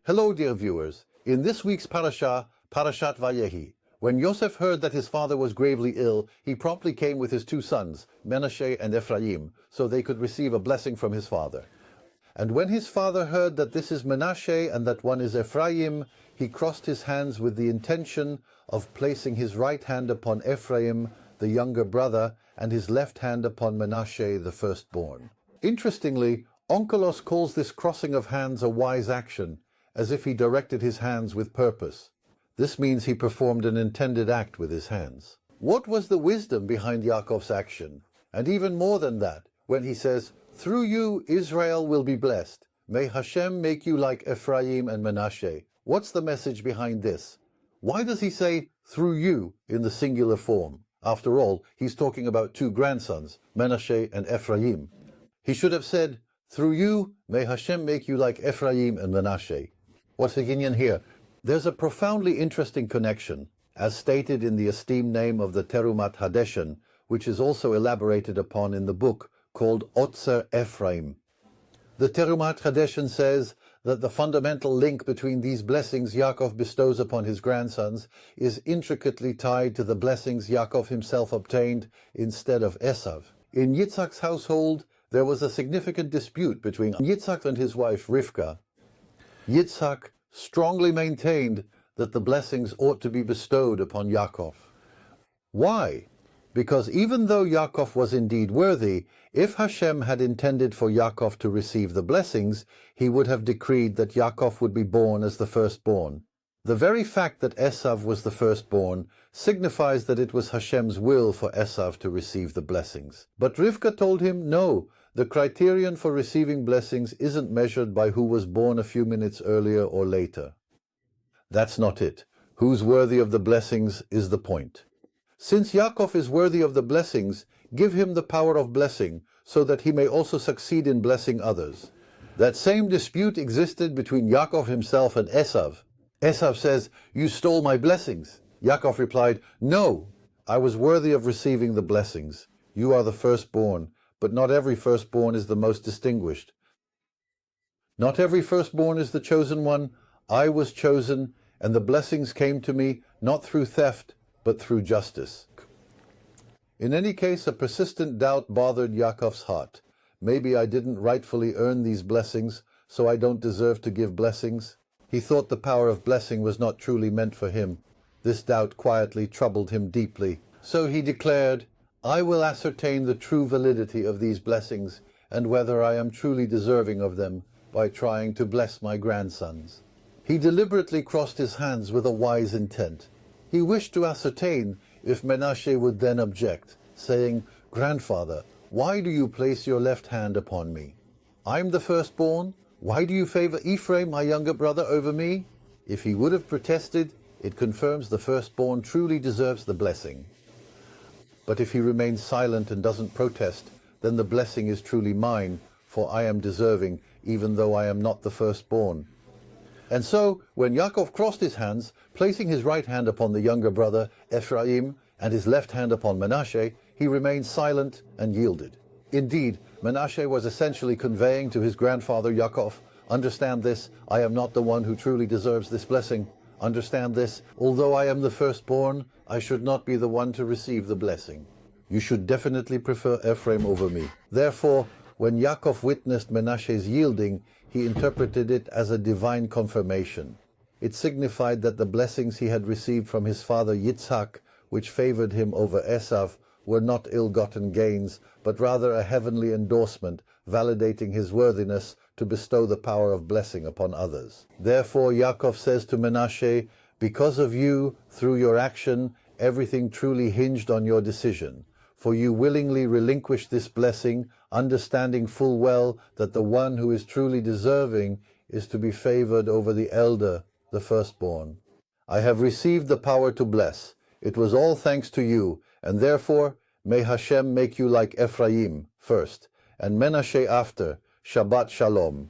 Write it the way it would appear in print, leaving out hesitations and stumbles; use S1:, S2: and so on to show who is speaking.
S1: Hello, dear viewers. In this week's Parashat Vayechi, when Yosef heard that his father was gravely ill, he promptly came with his two sons, Menashe and Ephraim, so they could receive a blessing from his father. And when his father heard that this is Menashe and that one is Ephraim, he crossed his hands with the intention of placing his right hand upon Ephraim, the younger brother, and his left hand upon Menashe, the firstborn. Interestingly, Onkelos calls this crossing of hands a wise action, as if he directed his hands with purpose. This means he performed an intended act with his hands. What was the wisdom behind Yaakov's action? And even more than that, when he says, "Through you Israel will be blessed. May Hashem make you like Ephraim and Menashe." What's the message behind this? Why does he say, "through you," in the singular form? After all, he's talking about two grandsons, Menashe and Ephraim. He should have said, "Through you, may Hashem make you like Ephraim and Menashe." What's the inyan here? There's a profoundly interesting connection, as stated in the esteemed name of the Terumat Hadeshen, which is also elaborated upon in the book called Otzer Ephraim. The Terumat Hadeshen says that the fundamental link between these blessings Yaakov bestows upon his grandsons is intricately tied to the blessings Yaakov himself obtained instead of Esav. In Yitzhak's household, there was a significant dispute between Yitzhak and his wife Rivka. Yitzhak strongly maintained that the blessings ought to be bestowed upon Yaakov. Why? Because even though Yaakov was indeed worthy, if Hashem had intended for Yaakov to receive the blessings, he would have decreed that Yaakov would be born as the firstborn. The very fact that Esav was the firstborn signifies that it was Hashem's will for Esav to receive the blessings. But Rivka told him, no, the criterion for receiving blessings isn't measured by who was born a few minutes earlier or later. That's not it. Who's worthy of the blessings is the point. Since Yaakov is worthy of the blessings, give him the power of blessing, so that he may also succeed in blessing others. That same dispute existed between Yaakov himself and Esav. Esav says, "You stole my blessings." Yaakov replied, "No, I was worthy of receiving the blessings. You are the firstborn, but not every firstborn is the most distinguished. Not every firstborn is the chosen one. I was chosen, and the blessings came to me not through theft, but through justice." In any case, a persistent doubt bothered Yaakov's heart. Maybe I didn't rightfully earn these blessings, so I don't deserve to give blessings. He thought the power of blessing was not truly meant for him. This doubt quietly troubled him deeply. So he declared, "I will ascertain the true validity of these blessings and whether I am truly deserving of them by trying to bless my grandsons." He deliberately crossed his hands with a wise intent. He wished to ascertain if Menashe would then object, saying, "Grandfather, why do you place your left hand upon me? I'm the firstborn. Why do you favor Ephraim, my younger brother, over me?" If he would have protested, it confirms the firstborn truly deserves the blessing. But if he remains silent and doesn't protest, then the blessing is truly mine, for I am deserving, even though I am not the firstborn. And so, when Yaakov crossed his hands, placing his right hand upon the younger brother, Ephraim, and his left hand upon Menashe, he remained silent and yielded. Indeed, Menashe was essentially conveying to his grandfather Yaakov, "Understand this, I am not the one who truly deserves this blessing. Understand this, although I am the firstborn, I should not be the one to receive the blessing. You should definitely prefer Ephraim over me." Therefore, when Yaakov witnessed Menashe's yielding, he interpreted it as a divine confirmation. It signified that the blessings he had received from his father Yitzhak, which favored him over Esav, were not ill-gotten gains, but rather a heavenly endorsement, validating his worthiness to bestow the power of blessing upon others. Therefore, Yaakov says to Menashe, "Because of you, through your action, everything truly hinged on your decision. For you willingly relinquished this blessing, understanding full well that the one who is truly deserving is to be favored over the elder, the firstborn. I have received the power to bless. It was all thanks to you, and therefore may Hashem make you like Ephraim first, and Menashe after. Shabbat Shalom."